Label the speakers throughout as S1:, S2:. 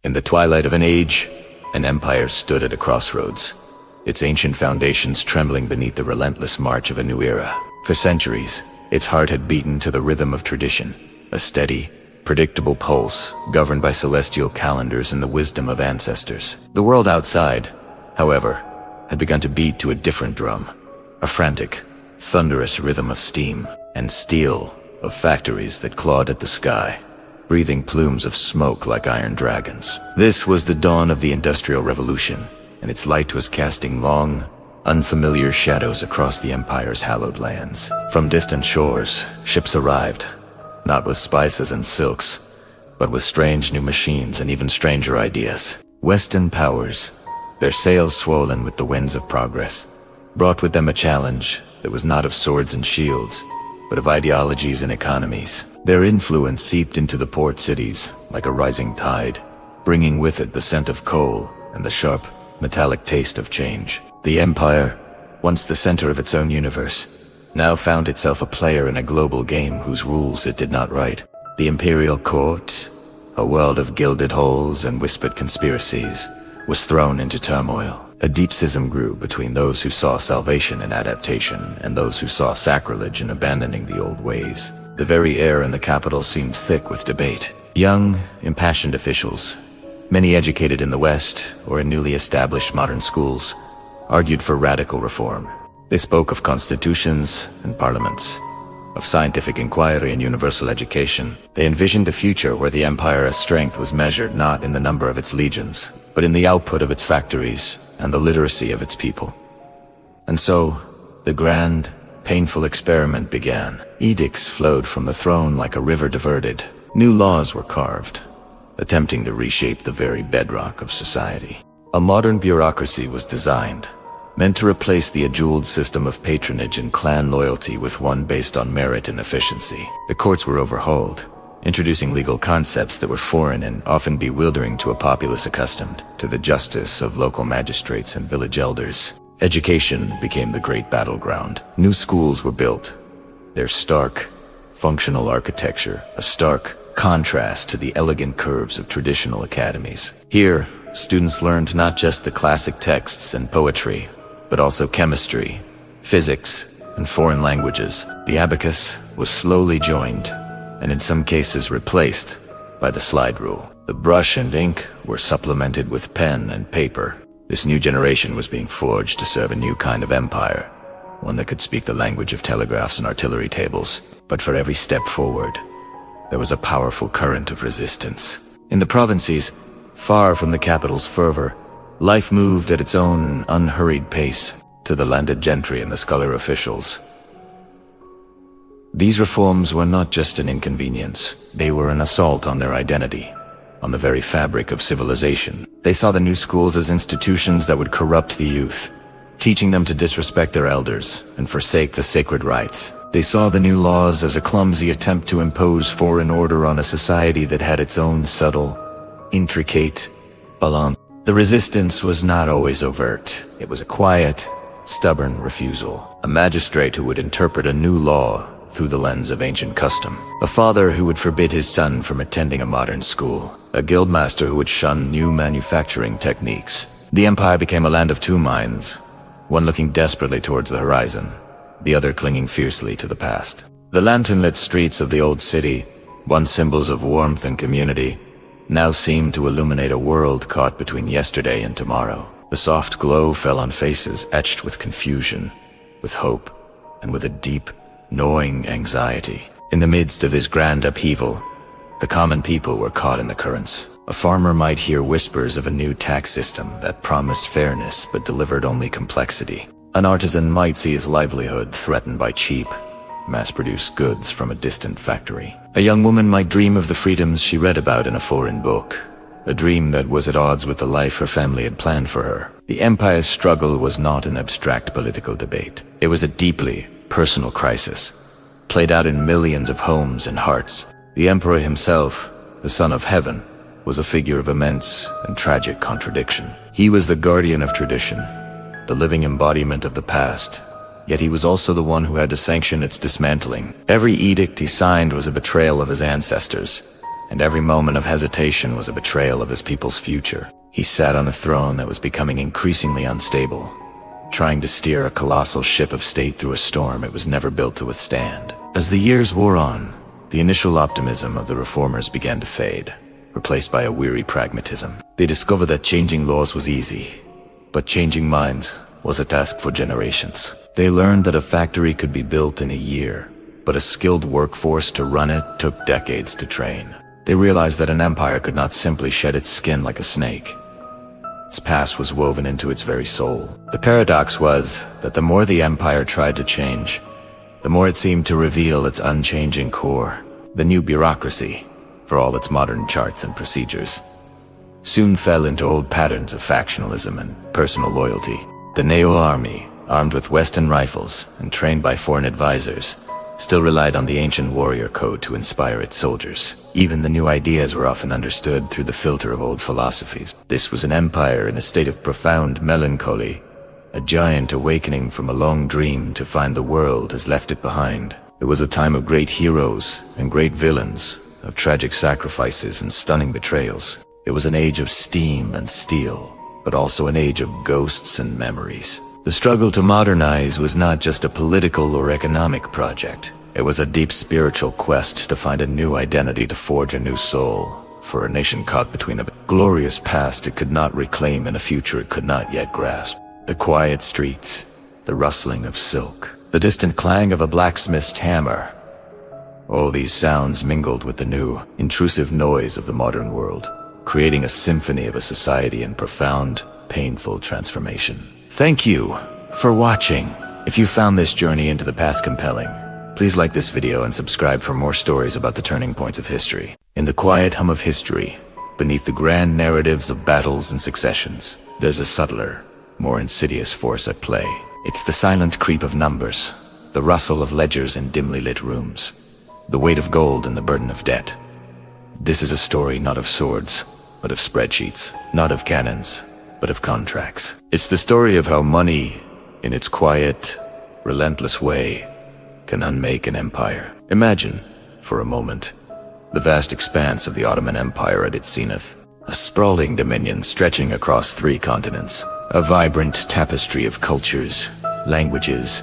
S1: In the twilight of an age, an empire stood at a crossroads, its ancient foundations trembling beneath the relentless march of a new era. For centuries, its heart had beaten to the rhythm of tradition, a steady, predictable pulse governed by celestial calendars and the wisdom of ancestors. The world outside, however, had begun to beat to a different drum, a frantic, thunderous rhythm of steam and steel, of factories that clawed at the sky, breathing plumes of smoke like iron dragons. This was the dawn of the Industrial Revolution, and its light was casting long, unfamiliar shadows across the empire's hallowed lands. From distant shores, ships arrived, not with spices and silks, but with strange new machines and even stranger ideas. Western powers, their sails swollen with the winds of progress, brought with them a challenge that was not of swords and shields, but of ideologies and economies. Their influence seeped into the port cities like a rising tide, bringing with it the scent of coal and the sharp, metallic taste of change. The empire, once the center of its own universe, now found itself a player in a global game whose rules it did not write. The imperial court, a world of gilded halls and whispered conspiracies, was thrown into turmoil. A deep schism grew between those who saw salvation in adaptation and those who saw sacrilege in abandoning the old ways. The very air in the capital seemed thick with debate. Young, impassioned officials, many educated in the West or in newly established modern schools, argued for radical reform. They spoke of constitutions and parliaments, of scientific inquiry and universal education. They envisioned a future where the empire's strength was measured not in the number of its legions, but in the output of its factories and the literacy of its people. And so, the grand, painful experiment began. Edicts flowed from the throne like a river diverted. New laws were carved, attempting to reshape the very bedrock of society. A modern bureaucracy was designed, meant to replace the adjeweled system of patronage and clan loyalty with one based on merit and efficiency. The courts were overhauled, introducing legal concepts that were foreign and often bewildering to a populace accustomed to the justice of local magistrates and village elders. Education became the great battleground. New schools were built, their stark, functional architecture a stark contrast to the elegant curves of traditional academies. Here, students learned not just the classic texts and poetry, but also chemistry, physics, and foreign languages. The abacus was slowly joined, and in some cases replaced, by the slide rule. The brush and ink were supplemented with pen and paper. This new generation was being forged to serve a new kind of empire, one that could speak the language of telegraphs and artillery tables. But for every step forward, there was a powerful current of resistance. In the provinces, far from the capital's fervor, life moved at its own unhurried pace. To the landed gentry and the scholar officials, these reforms were not just an inconvenience, they were an assault on their identity, on the very fabric of civilization. They saw the new schools as institutions that would corrupt the youth, teaching them to disrespect their elders and forsake the sacred rites. They saw the new laws as a clumsy attempt to impose foreign order on a society that had its own subtle, intricate balance. The resistance was not always overt. It was a quiet, stubborn refusal. A magistrate who would interpret a new law through the lens of ancient custom. A father who would forbid his son from attending a modern school. A guildmaster who would shun new manufacturing techniques. The empire became a land of two minds, one looking desperately towards the horizon, the other clinging fiercely to the past. The lantern-lit streets of the old city, once symbols of warmth and community, now seemed to illuminate a world caught between yesterday and tomorrow. The soft glow fell on faces etched with confusion, with hope, and with a deep, gnawing anxiety. In the midst of this grand upheaval, the common people were caught in the currents. A farmer might hear whispers of a new tax system that promised fairness but delivered only complexity. An artisan might see his livelihood threatened by cheap, mass-produced goods from a distant factory. A young woman might dream of the freedoms she read about in a foreign book, a dream that was at odds with the life her family had planned for her. The empire's struggle was not an abstract political debate. It was a deeply personal crisis, played out in millions of homes and hearts. The emperor himself, the son of heaven, was a figure of immense and tragic contradiction. He was the guardian of tradition, the living embodiment of the past, yet he was also the one who had to sanction its dismantling. Every edict he signed was a betrayal of his ancestors, and every moment of hesitation was a betrayal of his people's future. He sat on a throne that was becoming increasingly unstable, trying to steer a colossal ship of state through a storm it was never built to withstand. As the years wore on, the initial optimism of the reformers began to fade, replaced by a weary pragmatism. They discovered that changing laws was easy, but changing minds was a task for generations. They learned that a factory could be built in a year, but a skilled workforce to run it took decades to train. They realized that an empire could not simply shed its skin like a snake. Its past was woven into its very soul. The paradox was that the more the empire tried to change, the more it seemed to reveal its unchanging core. The new bureaucracy, for all its modern charts and procedures, soon fell into old patterns of factionalism and personal loyalty. The Neo army, armed with Western rifles and trained by foreign advisors, still relied on the ancient warrior code to inspire its soldiers. Even the new ideas were often understood through the filter of old philosophies. This was an empire in a state of profound melancholy, a giant awakening from a long dream to find the world has left it behind. It was a time of great heroes and great villains, of tragic sacrifices and stunning betrayals. It was an age of steam and steel, but also an age of ghosts and memories. The struggle to modernize was not just a political or economic project. It was a deep spiritual quest to find a new identity, to forge a new soul, for a nation caught between a glorious past it could not reclaim and a future it could not yet grasp. The quiet streets, the rustling of silk, the distant clang of a blacksmith's hammer. All these sounds mingled with the new, intrusive noise of the modern world, creating a symphony of a society in profound, painful transformation. Thank you for watching. If you found this journey into the past compelling, please like this video and subscribe for more stories about the turning points of history. In the quiet hum of history, beneath the grand narratives of battles and successions, there's a subtler, more insidious force at play. It's the silent creep of numbers, the rustle of ledgers in dimly lit rooms, the weight of gold and the burden of debt. This is a story not of swords, but of spreadsheets, not of cannons, but of contracts. It's the story of how money, in its quiet, relentless way, can unmake an empire. Imagine, for a moment, the vast expanse of the Ottoman Empire at its zenith, a sprawling dominion stretching across 3 continents, a vibrant tapestry of cultures, languages,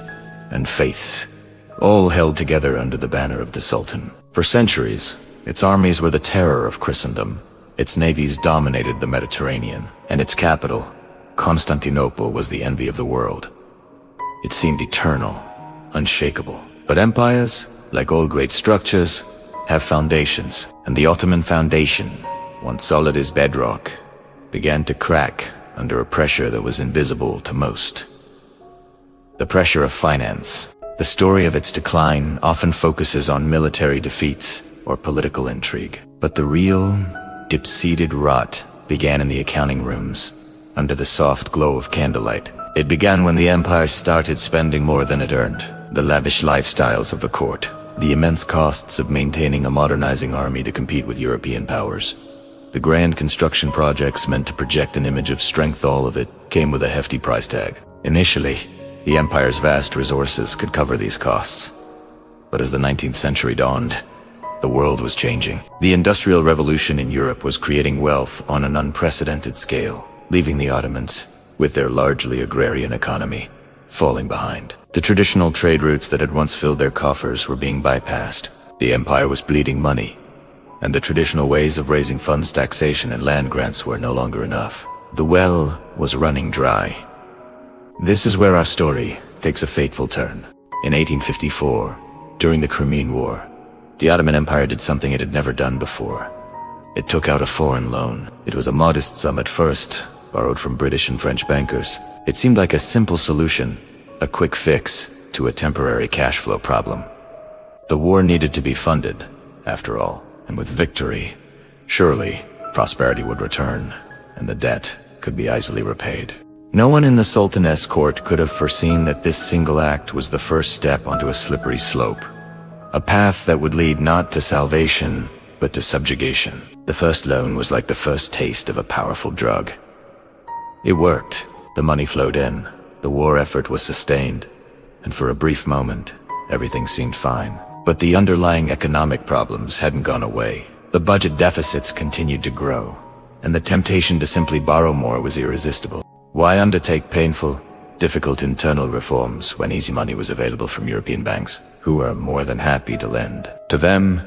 S1: and faiths, all held together under the banner of the Sultan. For centuries, its armies were the terror of Christendom. Its navies dominated the Mediterranean, and its capital, Constantinople, was the envy of the world. It seemed eternal, unshakable. But empires, like all great structures, have foundations, and the Ottoman foundation, once solid as bedrock, began to crack under a pressure that was invisible to most. The pressure of finance. The story of its decline often focuses on military defeats or political intrigue, but the real, deep-seated rot began in the accounting rooms, under the soft glow of candlelight. It began when the empire started spending more than it earned. The lavish lifestyles of the court, the immense costs of maintaining a modernizing army to compete with European powers. The grand construction projects meant to project an image of strength, all of it came with a hefty price tag. Initially, the empire's vast resources could cover these costs. But as the 19th century dawned, the world was changing. The Industrial Revolution in Europe was creating wealth on an unprecedented scale, leaving the Ottomans, with their largely agrarian economy, falling behind. The traditional trade routes that had once filled their coffers were being bypassed. The empire was bleeding money, and the traditional ways of raising funds, taxation and land grants, were no longer enough. The well was running dry. This is where our story takes a fateful turn. In 1854, during the Crimean War, the Ottoman Empire did something it had never done before. It took out a foreign loan. It was a modest sum at first, borrowed from British and French bankers. It seemed like a simple solution, a quick fix to a temporary cash flow problem. The war needed to be funded, after all, and with victory, surely prosperity would return, and the debt could be easily repaid. No one in the Sultaness court could have foreseen that this single act was the first step onto a slippery slope, a path that would lead not to salvation, but to subjugation. The first loan was like the first taste of a powerful drug. It worked. The money flowed in. The war effort was sustained. And for a brief moment, everything seemed fine. But the underlying economic problems hadn't gone away. The budget deficits continued to grow, and the temptation to simply borrow more was irresistible. Why undertake painful, difficult internal reforms when easy money was available from European banks, who were more than happy to lend? To them,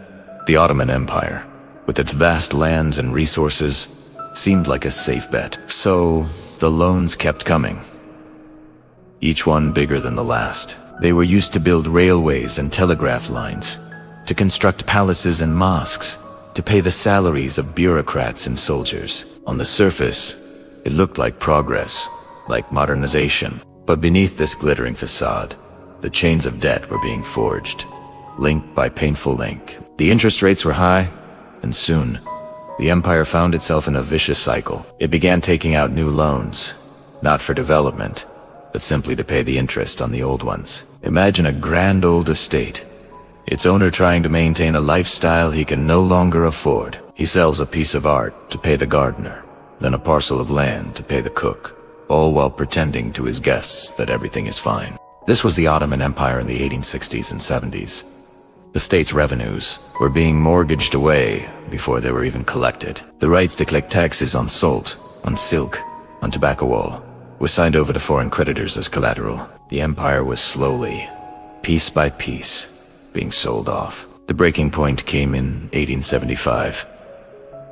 S1: the Ottoman Empire, with its vast lands and resources, seemed like a safe bet. So, the loans kept coming, each one bigger than the last. They were used to build railways and telegraph lines, to construct palaces and mosques, to pay the salaries of bureaucrats and soldiers. On the surface, it looked like progress, like modernization. But beneath this glittering facade, the chains of debt were being forged, link by painful link. The interest rates were high, and soon, the empire found itself in a vicious cycle. It began taking out new loans, not for development, but simply to pay the interest on the old ones. Imagine a grand old estate, its owner trying to maintain a lifestyle he can no longer afford. He sells a piece of art to pay the gardener, then a parcel of land to pay the cook, all while pretending to his guests that everything is fine. This was the Ottoman Empire in the 1860s and 70s. The state's revenues were being mortgaged away before they were even collected. The rights to collect taxes on salt, on silk, on tobacco oil was signed over to foreign creditors as collateral. The empire was slowly, piece by piece, being sold off. The breaking point came in 1875.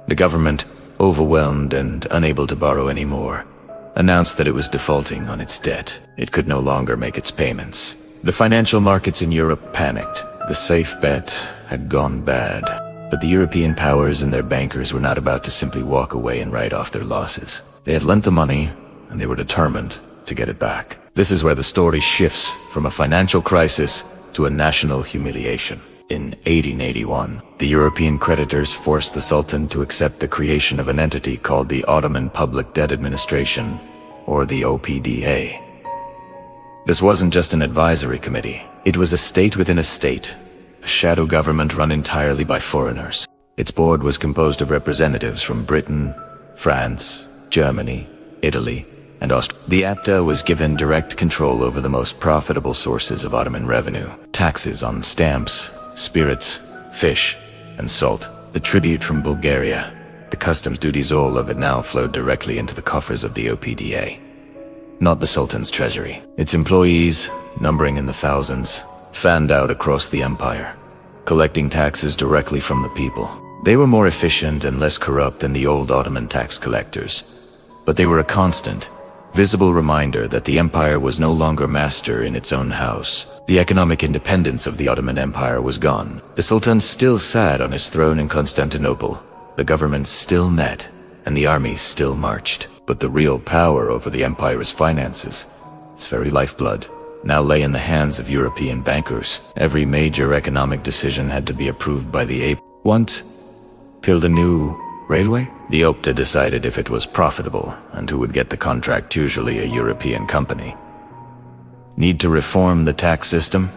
S1: The government, overwhelmed and unable to borrow any more, announced that it was defaulting on its debt. It could no longer make its payments. The financial markets in Europe panicked. The safe bet had gone bad. But the European powers and their bankers were not about to simply walk away and write off their losses. They had lent the money, and they were determined to get it back. This is where the story shifts from a financial crisis to a national humiliation. In 1881, the European creditors forced the Sultan to accept the creation of an entity called the Ottoman Public Debt Administration, or the OPDA. This wasn't just an advisory committee. It was a state within a state, a shadow government run entirely by foreigners. Its board was composed of representatives from Britain, France, Germany, Italy, and Austria. The APDA was given direct control over the most profitable sources of Ottoman revenue: taxes on stamps, spirits, fish, and salt. The tribute from Bulgaria, the customs duties, all of it now flowed directly into the coffers of the OPDA, not the Sultan's treasury. Its employees, numbering in the thousands, fanned out across the empire, collecting taxes directly from the people. They were more efficient and less corrupt than the old Ottoman tax collectors, but they were a constant, visible reminder that the empire was no longer master in its own house. The economic independence of the Ottoman Empire was gone. The Sultan still sat on his throne in Constantinople. The government still met, and the armies still marched. But the real power over the empire's finances, its very lifeblood, now lay in the hands of European bankers. Every major economic decision had to be approved by the APDA. Want to build a new railway? The OPDA decided if it was profitable and who would get the contract, usually a European company. Need to reform the tax system?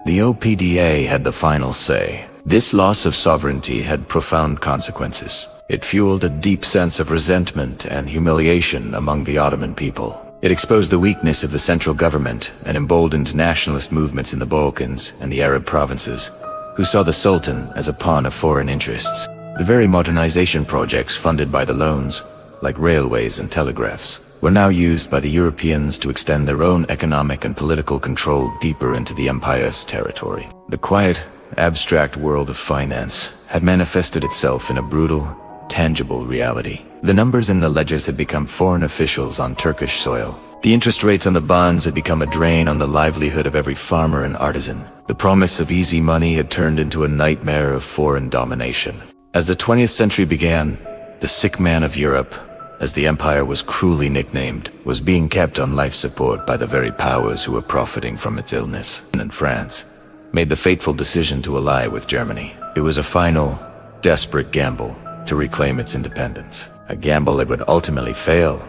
S1: The OPDA had the final say. This loss of sovereignty had profound consequences. It fueled a deep sense of resentment and humiliation among the Ottoman people. It exposed the weakness of the central government and emboldened nationalist movements in the Balkans and the Arab provinces, who saw the Sultan as a pawn of foreign interests. The very modernization projects funded by the loans, like railways and telegraphs, were now used by the Europeans to extend their own economic and political control deeper into the empire's territory. The quiet, abstract world of finance had manifested itself in a brutal, tangible reality. The numbers in the ledgers had become foreign officials on Turkish soil. The interest rates on the bonds had become a drain on the livelihood of every farmer and artisan. The promise of easy money had turned into a nightmare of foreign domination. As the 20th century began, the sick man of Europe, as the empire was cruelly nicknamed, was being kept on life support by the very powers who were profiting from its illness. And France made the fateful decision to ally with Germany. It was a final, desperate gamble to reclaim its independence. A gamble that would ultimately fail,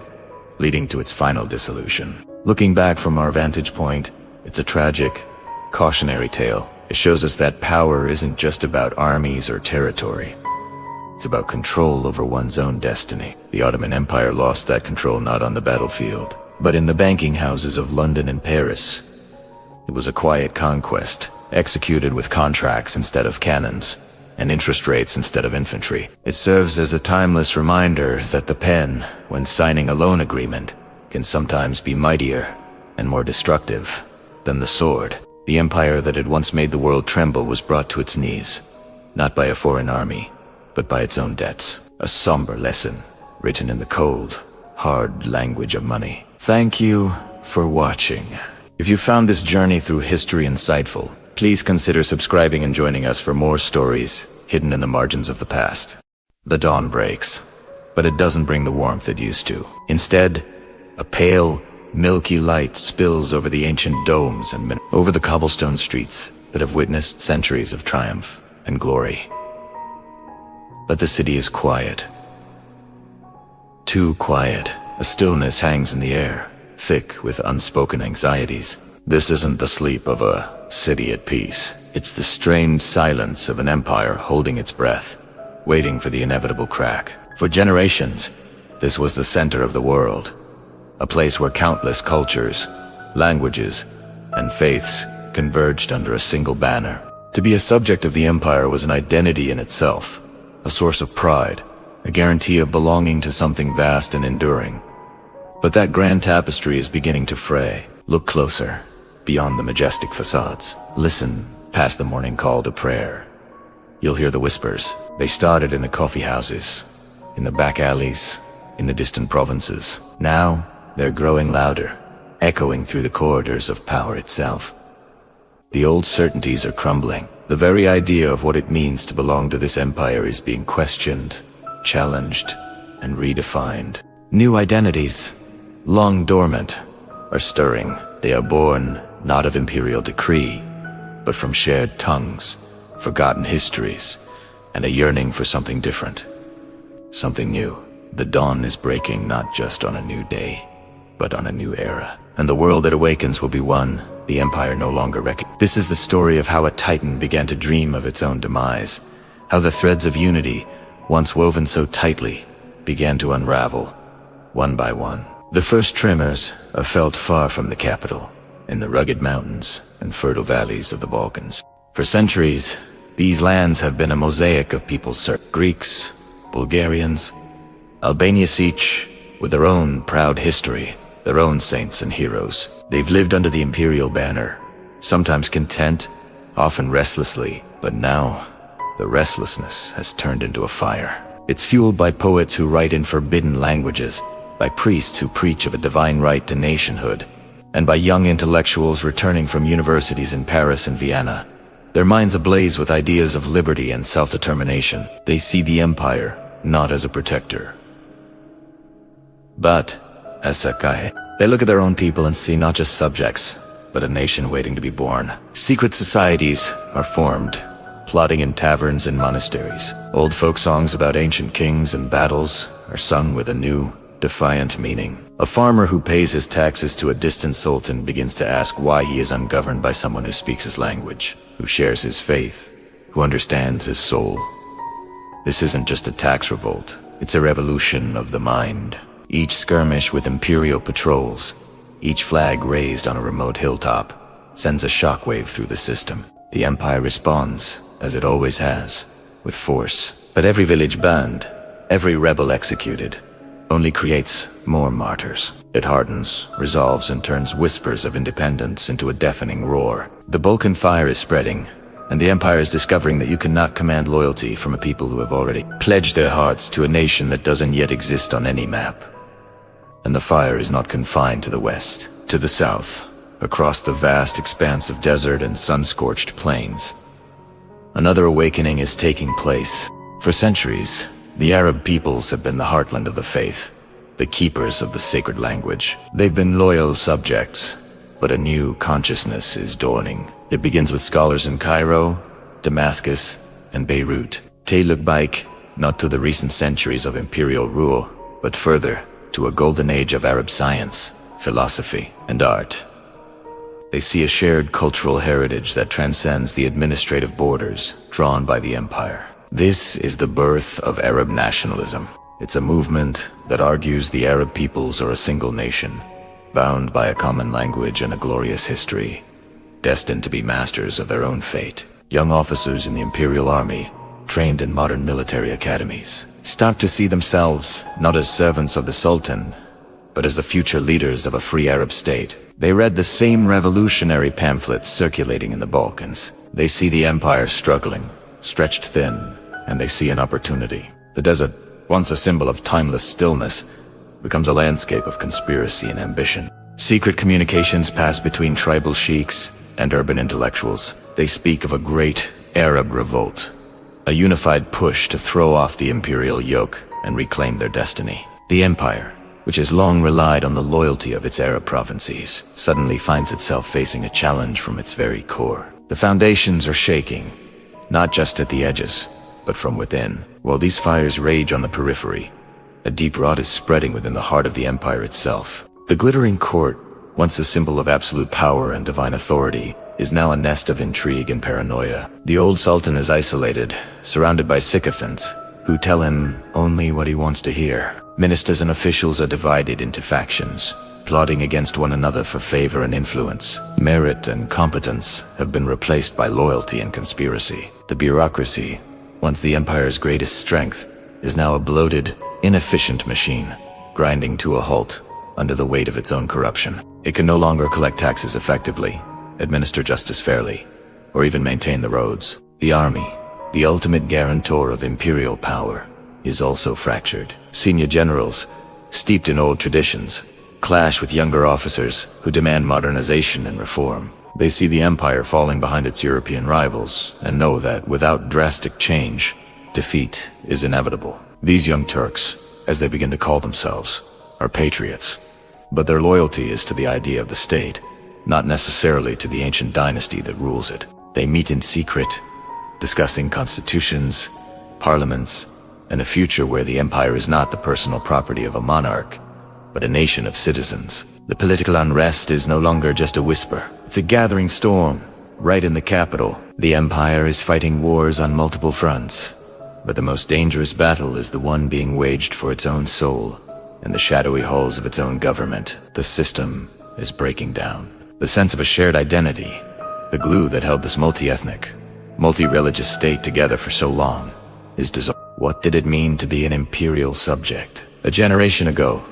S1: leading to its final dissolution. Looking back from our vantage point, it's a tragic, cautionary tale. It shows us that power isn't just about armies or territory. It's about control over one's own destiny. The Ottoman Empire lost that control not on the battlefield, but in the banking houses of London and Paris. It was a quiet conquest, executed with contracts instead of cannons, and interest rates instead of infantry. It serves as a timeless reminder that the pen, when signing a loan agreement, can sometimes be mightier and more destructive than the sword. The empire that had once made the world tremble was brought to its knees, not by a foreign army, but by its own debts. A somber lesson, written in the cold, hard language of money. Thank you for watching. If you found this journey through history insightful, please consider subscribing and joining us for more stories hidden in the margins of the past. The dawn breaks, but it doesn't bring the warmth it used to. Instead, a pale, milky light spills over the ancient domes and over the cobblestone streets that have witnessed centuries of triumph and glory. But the city is quiet. Too quiet. A stillness hangs in the air, thick with unspoken anxieties. This isn't the sleep of a city at peace. It's the strained silence of an empire holding its breath, waiting for the inevitable crack. For generations, this was the center of the world, a place where countless cultures, languages, and faiths converged under a single banner. To be a subject of the empire was an identity in itself, a source of pride, a guarantee of belonging to something vast and enduring. But that grand tapestry is beginning to fray. Look closer, beyond the majestic facades. Listen past the morning call to prayer. You'll hear the whispers. They started in the coffee houses, in the back alleys, in the distant provinces. Now, they're growing louder, echoing through the corridors of power itself. The old certainties are crumbling. The very idea of what it means to belong to this empire is being questioned, challenged, and redefined. New identities, long dormant, are stirring. They are born not of imperial decree, but from shared tongues, forgotten histories, and a yearning for something different, something new. The dawn is breaking not just on a new day, but on a new era. And the world that awakens will be one the empire no longer recognizes. This is the story of how a titan began to dream of its own demise, how the threads of unity, once woven so tightly, began to unravel, one by one. The first tremors are felt far from the capital, in the rugged mountains and fertile valleys of the Balkans. For centuries, these lands have been a mosaic of peoples, Greeks, Bulgarians, Albanians, each with their own proud history, their own saints and heroes. They've lived under the imperial banner, sometimes content, often restlessly, but now the restlessness has turned into a fire. It's fueled by poets who write in forbidden languages, by priests who preach of a divine right to nationhood, and by young intellectuals returning from universities in Paris and Vienna, their minds ablaze with ideas of liberty and self-determination. They see the empire not as a protector, but as Sakai. They look at their own people and see not just subjects, but a nation waiting to be born. Secret societies are formed, plotting in taverns and monasteries. Old folk songs about ancient kings and battles are sung with a new, defiant meaning. A farmer who pays his taxes to a distant sultan begins to ask why he is ungoverned by someone who speaks his language, who shares his faith, who understands his soul. This isn't just a tax revolt, it's a revolution of the mind. Each skirmish with imperial patrols, each flag raised on a remote hilltop, sends a shockwave through the system. The empire responds, as it always has, with force. But every village burned, every rebel executed, only creates more martyrs. It hardens, resolves, and turns whispers of independence into a deafening roar. The Balkan fire is spreading, and the empire is discovering that you cannot command loyalty from a people who have already pledged their hearts to a nation that doesn't yet exist on any map. And the fire is not confined to the west, to the south, across the vast expanse of desert and sun-scorched plains. Another awakening is taking place. For centuries, the Arab peoples have been the heartland of the faith, the keepers of the sacred language. They've been loyal subjects, but a new consciousness is dawning. It begins with scholars in Cairo, Damascus, and Beirut. They look back, not to the recent centuries of imperial rule, but further, to a golden age of Arab science, philosophy, and art. They see a shared cultural heritage that transcends the administrative borders drawn by the empire. This is the birth of Arab nationalism. It's a movement that argues the Arab peoples are a single nation, bound by a common language and a glorious history, destined to be masters of their own fate. Young officers in the imperial army, trained in modern military academies, start to see themselves not as servants of the Sultan, but as the future leaders of a free Arab state. They read the same revolutionary pamphlets circulating in the Balkans. They see the empire struggling, stretched thin, and they see an opportunity. The desert, once a symbol of timeless stillness, becomes a landscape of conspiracy and ambition. Secret communications pass between tribal sheiks and urban intellectuals. They speak of a great Arab revolt, a unified push to throw off the imperial yoke and reclaim their destiny. The empire, which has long relied on the loyalty of its Arab provinces, suddenly finds itself facing a challenge from its very core. The foundations are shaking, not just at the edges, but from within. While these fires rage on the periphery, a deep rot is spreading within the heart of the empire itself. The glittering court, once a symbol of absolute power and divine authority, is now a nest of intrigue and paranoia. The old sultan is isolated, surrounded by sycophants who tell him only what he wants to hear. Ministers and officials are divided into factions, plotting against one another for favor and influence. Merit and competence have been replaced by loyalty and conspiracy. The bureaucracy, once the empire's greatest strength, is now a bloated, inefficient machine, grinding to a halt under the weight of its own corruption. It can no longer collect taxes effectively, administer justice fairly, or even maintain the roads. The army, the ultimate guarantor of imperial power, is also fractured. Senior generals, steeped in old traditions, clash with younger officers who demand modernization and reform. They see the empire falling behind its European rivals and know that without drastic change, defeat is inevitable. These young Turks, as they begin to call themselves, are patriots, but their loyalty is to the idea of the state, not necessarily to the ancient dynasty that rules it. They meet in secret, discussing constitutions, parliaments, and a future where the empire is not the personal property of a monarch, but a nation of citizens. The political unrest is no longer just a whisper. It's a gathering storm, right in the capital. The empire is fighting wars on multiple fronts, but the most dangerous battle is the one being waged for its own soul, in the shadowy halls of its own government. The system is breaking down. The sense of a shared identity, the glue that held this multi-ethnic, multi-religious state together for so long, is dissolved. What did it mean to be an imperial subject? A generation ago,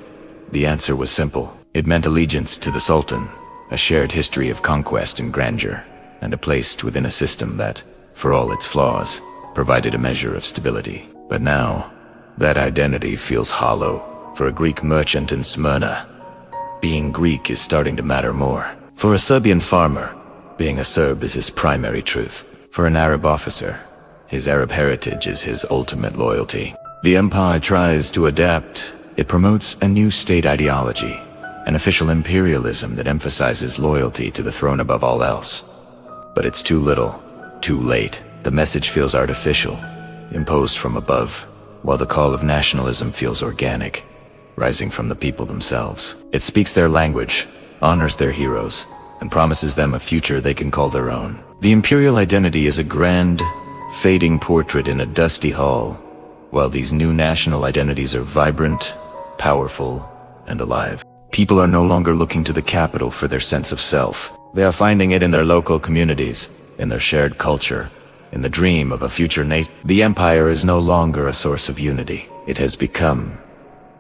S1: the answer was simple. It meant allegiance to the Sultan, a shared history of conquest and grandeur, and a place within a system that, for all its flaws, provided a measure of stability. But now, that identity feels hollow. For a Greek merchant in Smyrna, being Greek is starting to matter more. For a Serbian farmer, being a Serb is his primary truth. For an Arab officer, his Arab heritage is his ultimate loyalty. The empire tries to adapt. It promotes a new state ideology, an official imperialism that emphasizes loyalty to the throne above all else. But it's too little, too late. The message feels artificial, imposed from above, while the call of nationalism feels organic, rising from the people themselves. It speaks their language, honors their heroes, and promises them a future they can call their own. The imperial identity is a grand, fading portrait in a dusty hall, while these new national identities are vibrant, powerful, and alive. People are no longer looking to the capital for their sense of self. They are finding it in their local communities, in their shared culture, in the dream of a future nation. The empire is no longer a source of unity. It has become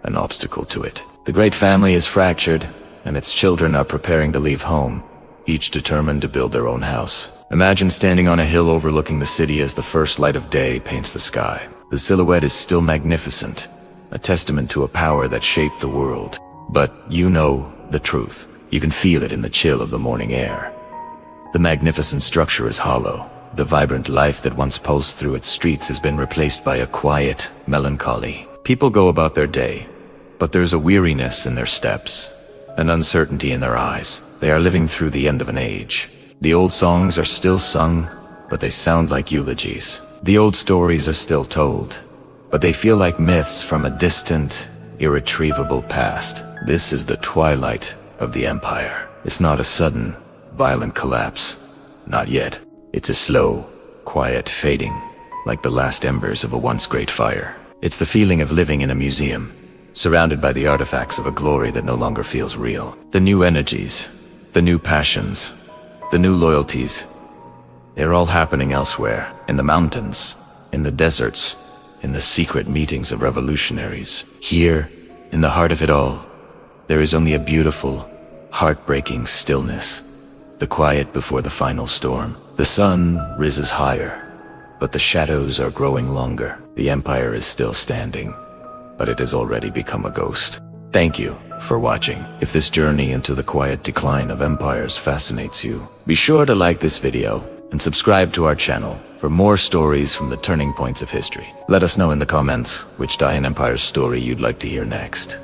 S1: an obstacle to it. The great family is fractured, and its children are preparing to leave home, each determined to build their own house. Imagine standing on a hill overlooking the city as the first light of day paints the sky. The silhouette is still magnificent, a testament to a power that shaped the world. But you know the truth. You can feel it in the chill of the morning air. The magnificent structure is hollow. The vibrant life that once pulsed through its streets has been replaced by a quiet melancholy. People go about their day, but there's a weariness in their steps, an uncertainty in their eyes. They are living through the end of an age. The old songs are still sung, but they sound like eulogies. The old stories are still told, but they feel like myths from a distant, irretrievable past. This is the twilight of the empire. It's not a sudden, violent collapse. Not yet. It's a slow, quiet fading, like the last embers of a once great fire. It's the feeling of living in a museum, surrounded by the artifacts of a glory that no longer feels real. The new energies, the new passions, the new loyalties, they're all happening elsewhere, in the mountains, in the deserts, in the secret meetings of revolutionaries. Here, in the heart of it all, there is only a beautiful, heartbreaking stillness, the quiet before the final storm. The sun rises higher, but the shadows are growing longer. The empire is still standing, but it has already become a ghost. Thank you for watching. If this journey into the quiet decline of empires fascinates you, be sure to like this video and subscribe to our channel for more stories from the turning points of history. Let us know in the comments which dying empire story you'd like to hear next.